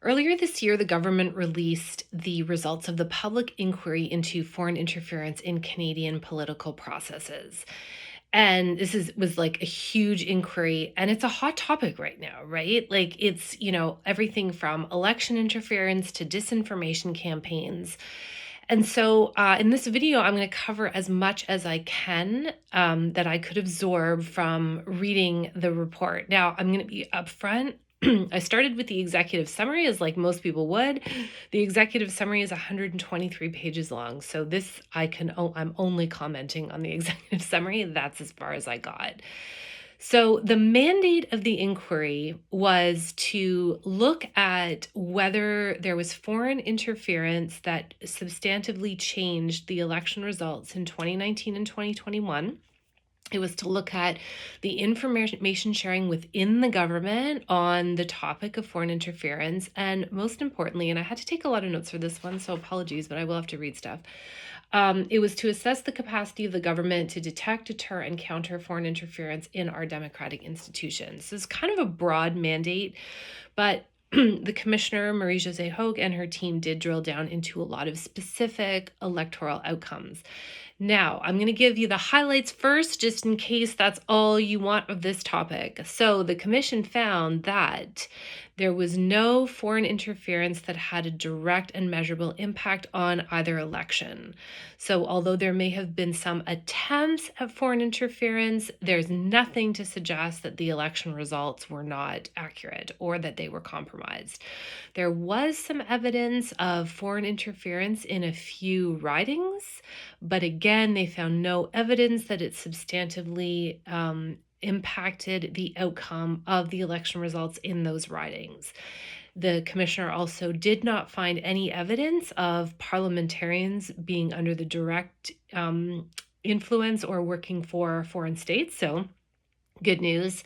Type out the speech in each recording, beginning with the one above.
Earlier this year, the government released the results of the public inquiry into foreign interference in Canadian political processes. And was like a huge inquiry, and it's a hot topic right now, right? Like it's, everything from election interference to disinformation campaigns. And so, in this video, I'm going to cover as much as I can that I could absorb from reading the report. Now, I'm going to be upfront. I started with the executive summary, as like most people would. The executive summary is 123 pages long. So I'm only commenting on the executive summary. That's as far as I got. So, the mandate of the inquiry was to look at whether there was foreign interference that substantively changed the election results in 2019 and 2021. It was to look at the information sharing within the government on the topic of foreign interference. And most importantly, and I had to take a lot of notes for this one, so apologies, but I will have to read stuff. It was to assess the capacity of the government to detect, deter, and counter foreign interference in our democratic institutions. So it's kind of a broad mandate, but the commissioner, Marie-Josée Hogue, and her team did drill down into a lot of specific electoral outcomes. Now, I'm going to give you the highlights first, just in case that's all you want of this topic. So, the commission found that there was no foreign interference that had a direct and measurable impact on either election. So, although there may have been some attempts at foreign interference, there's nothing to suggest that the election results were not accurate or that they were compromised. There was some evidence of foreign interference in a few ridings, but again, they found no evidence that it substantively impacted the outcome of the election results in those ridings. The commissioner also did not find any evidence of parliamentarians being under the direct influence or working for foreign states. So, good news.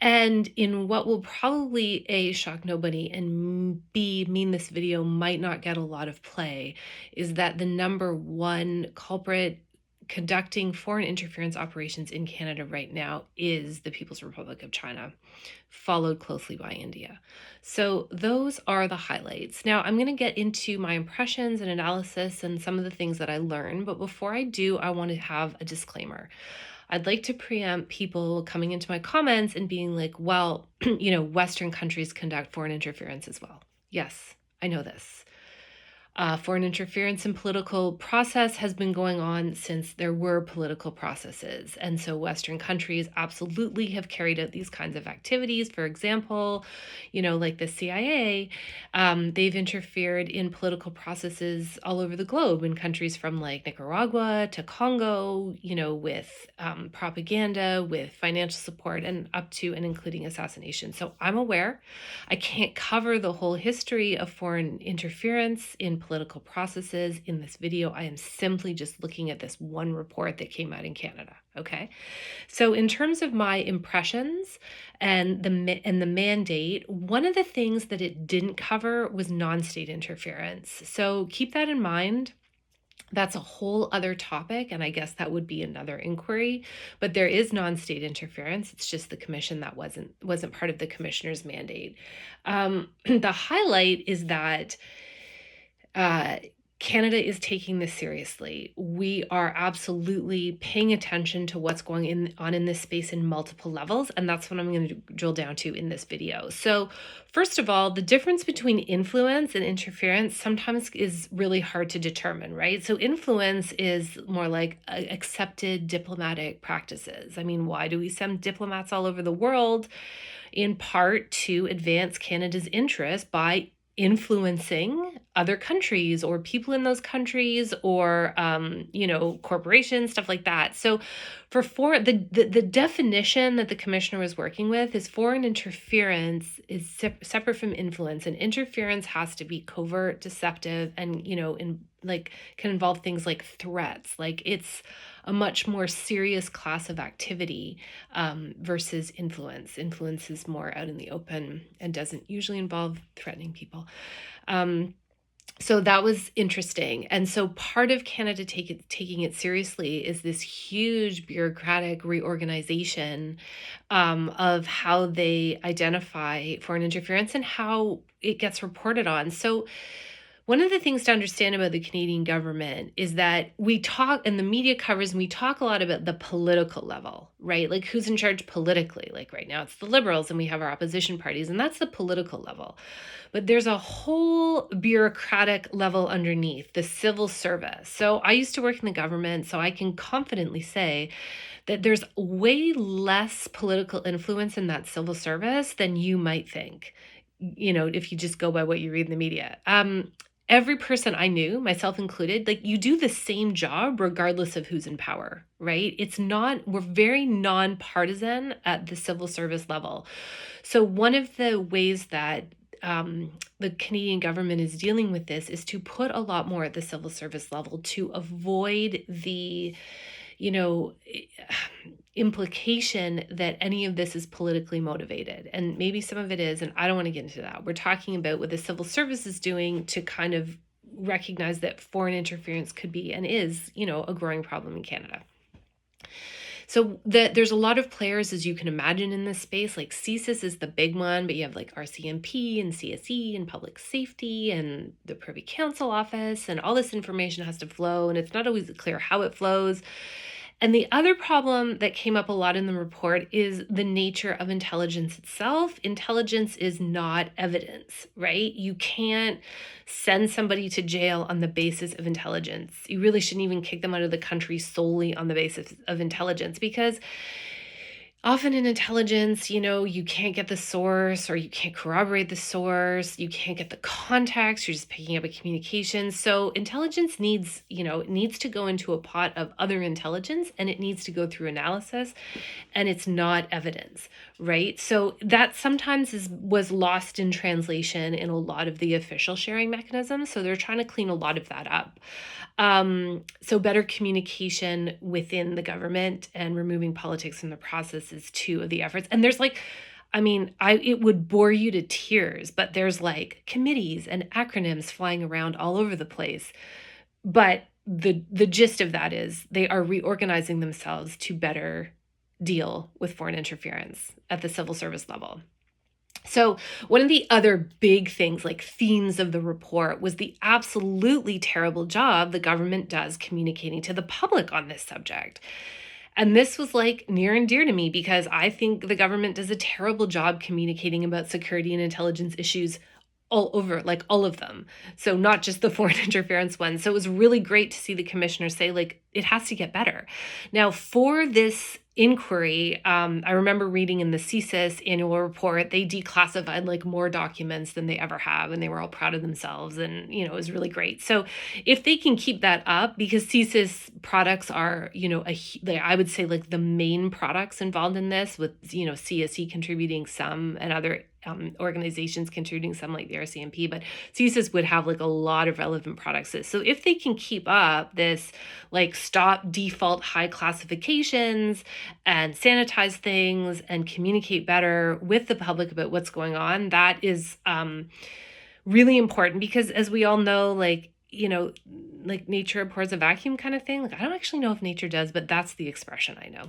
And in what will probably A, shock nobody, and B, mean this video might not get a lot of play, is that the number one culprit conducting foreign interference operations in Canada right now is the People's Republic of China, followed closely by India. So those are the highlights. Now I'm going to get into my impressions and analysis and some of the things that I learned, but before I do, I want to have a disclaimer. I'd like to preempt people coming into my comments and being like, well, Western countries conduct foreign interference as well. Yes, I know this. Foreign interference in political process has been going on since there were political processes. And so Western countries absolutely have carried out these kinds of activities. For example, like the CIA, they've interfered in political processes all over the globe in countries from like Nicaragua to Congo, with propaganda, with financial support, and up to and including assassination. So I'm aware. I can't cover the whole history of foreign interference in political processes in this video. I am simply just looking at this one report that came out in Canada. Okay. So in terms of my impressions and the mandate, one of the things that it didn't cover was non-state interference. So keep that in mind. That's a whole other topic, and I guess that would be another inquiry. But there is non-state interference. It's just the commission that wasn't part of the commissioner's mandate. The highlight is that Canada is taking this seriously. We are absolutely paying attention to what's going on in this space in multiple levels, and that's what I'm going to drill down to in this video. So, first of all, the difference between influence and interference sometimes is really hard to determine, right? So, influence is more like accepted diplomatic practices. I mean, why do we send diplomats all over the world? In part to advance Canada's interest by influencing other countries or people in those countries or corporations, stuff like that. So for the definition that the commissioner was working with is foreign interference is separate from influence, and interference has to be covert, deceptive, and can involve things like threats. Like it's a much more serious class of activity versus influence. Influence is more out in the open and doesn't usually involve threatening people. So that was interesting. And so part of Canada taking it seriously is this huge bureaucratic reorganization of how they identify foreign interference and how it gets reported on. So one of the things to understand about the Canadian government is that we talk, and the media covers, and we talk a lot about the political level, right? Like who's in charge politically. Like right now it's the Liberals and we have our opposition parties, and that's the political level. But there's a whole bureaucratic level underneath, the civil service. So I used to work in the government, so I can confidently say that there's way less political influence in that civil service than you might think, if you just go by what you read in the media. Every person I knew, myself included, like you do the same job regardless of who's in power, right? We're very nonpartisan at the civil service level. So one of the ways that the Canadian government is dealing with this is to put a lot more at the civil service level to avoid the, you know, implication that any of this is politically motivated. And maybe some of it is, and I don't want to get into that. We're talking about what the civil service is doing to kind of recognize that foreign interference could be and is, a growing problem in Canada. So there's a lot of players, as you can imagine, in this space. Like CSIS is the big one, but you have like RCMP and CSE and public safety and the Privy Council office, and all this information has to flow, and it's not always clear how it flows. And the other problem that came up a lot in the report is the nature of intelligence itself. Intelligence is not evidence, right? You can't send somebody to jail on the basis of intelligence. You really shouldn't even kick them out of the country solely on the basis of intelligence, because often in intelligence, you can't get the source, or you can't corroborate the source, you can't get the context, you're just picking up a communication. So intelligence needs to go into a pot of other intelligence, and it needs to go through analysis, and it's not evidence, right? So that sometimes was lost in translation in a lot of the official sharing mechanisms. So they're trying to clean a lot of that up. So better communication within the government and removing politics from the process is two of the efforts. And there's it would bore you to tears, but there's like committees and acronyms flying around all over the place. But the gist of that is they are reorganizing themselves to better deal with foreign interference at the civil service level. So one of the other big things, like themes of the report, was the absolutely terrible job the government does communicating to the public on this subject. And this was like near and dear to me, because I think the government does a terrible job communicating about security and intelligence issues all over, like all of them. So not just the foreign interference ones. So it was really great to see the commissioner say, like, it has to get better. Now, for this inquiry, I remember reading in the CSIS annual report, they declassified like more documents than they ever have, and they were all proud of themselves, and it was really great. So if they can keep that up, because CSIS products are, I would say like the main products involved in this, with CSE contributing some, and other organizations contributing some, like the RCMP, but CSIS would have like a lot of relevant products. So if they can keep up this, like stop default high classifications and sanitize things and communicate better with the public about what's going on, that is really important, because as we all know, like nature abhors a vacuum kind of thing. Like, I don't actually know if nature does, but that's the expression I know.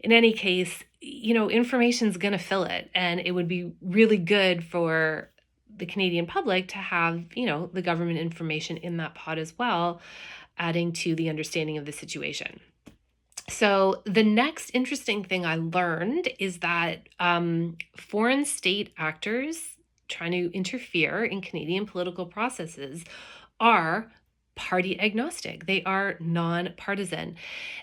In any case, information's going to fill it. And it would be really good for the Canadian public to have, the government information in that pot as well, adding to the understanding of the situation. So the next interesting thing I learned is that foreign state actors trying to interfere in Canadian political processes are party agnostic. They are nonpartisan.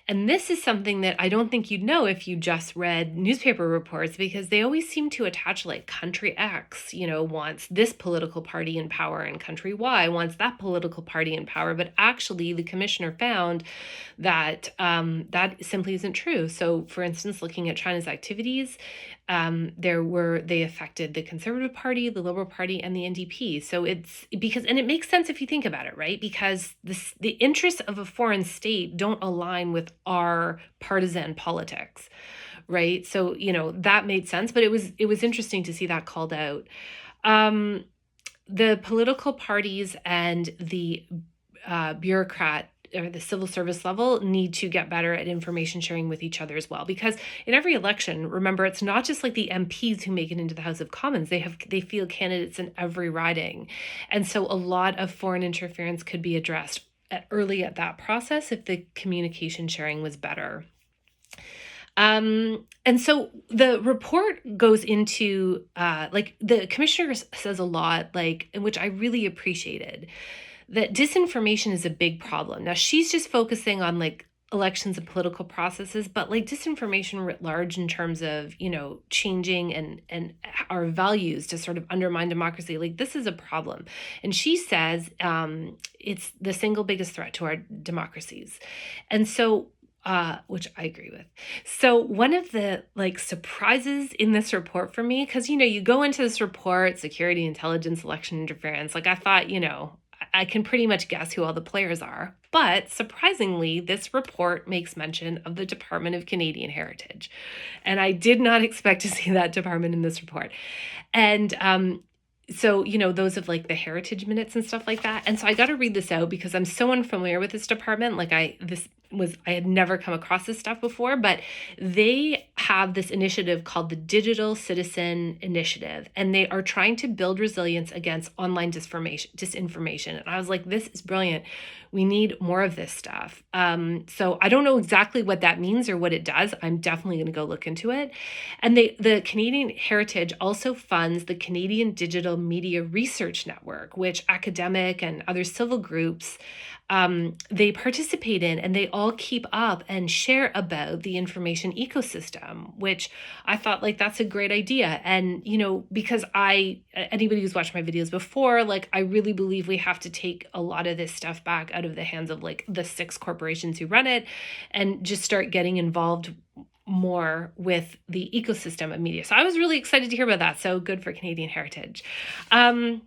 And this is something that I don't think you'd know if you just read newspaper reports, because they always seem to attach like country X, wants this political party in power, and country Y wants that political party in power. But actually, the commissioner found that that simply isn't true. So, for instance, looking at China's activities, they affected the Conservative Party, the Liberal Party, and the NDP. So and it makes sense if you think about it, right? Because the interests of a foreign state don't align with our partisan politics, right? So, that made sense, but it was interesting to see that called out. the political parties and the bureaucrat or the civil service level need to get better at information sharing with each other as well, because in every election, remember, it's not just like the MPs who make it into the House of Commons. They field candidates in every riding, and so a lot of foreign interference could be addressed early at that process if the communication sharing was better. And so the report goes into like the commissioner says a lot, like, which I really appreciated, that disinformation is a big problem. Now she's just focusing on like elections and political processes, but like disinformation writ large in terms of, changing and our values to sort of undermine democracy, like this is a problem. And she says it's the single biggest threat to our democracies. And so which I agree with. So one of the like surprises in this report for me, because you go into this report, security, intelligence, election interference, like I thought, I can pretty much guess who all the players are. But surprisingly, this report makes mention of the Department of Canadian Heritage. And I did not expect to see that department in this report. And so, those of like the heritage minutes and stuff like that. And so I got to read this out because I'm so unfamiliar with this department. Like I had never come across this stuff before, but they have this initiative called the Digital Citizen Initiative, and they are trying to build resilience against online disinformation. And I was like, this is brilliant. We need more of this stuff. So I don't know exactly what that means or what it does. I'm definitely going to go look into it. And the Canadian Heritage also funds the Canadian Digital Media Research Network, which academic and other civil groups they participate in, and they all keep up and share about the information ecosystem, which I thought like that's a great idea. And because anybody who's watched my videos before, like I really believe we have to take a lot of this stuff back out of the hands of like the 6 corporations who run it and just start getting involved more with the ecosystem of media. So I was really excited to hear about that. So good for Canadian Heritage. And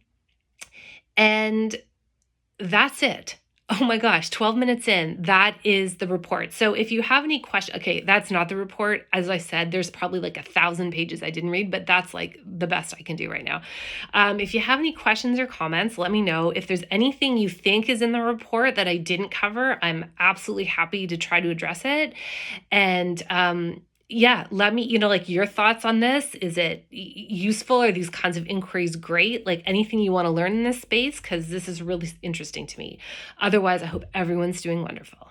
that's it. Oh my gosh, 12 minutes in, that is the report. So if you have any questions, okay, that's not the report. As I said, there's probably like 1,000 pages I didn't read, but that's like the best I can do right now. If you have any questions or comments, let me know. If there's anything you think is in the report that I didn't cover, I'm absolutely happy to try to address it. And yeah, let me, like your thoughts on this. Is it useful? Are these kinds of inquiries great? Like anything you want to learn in this space? Because this is really interesting to me. Otherwise, I hope everyone's doing wonderful.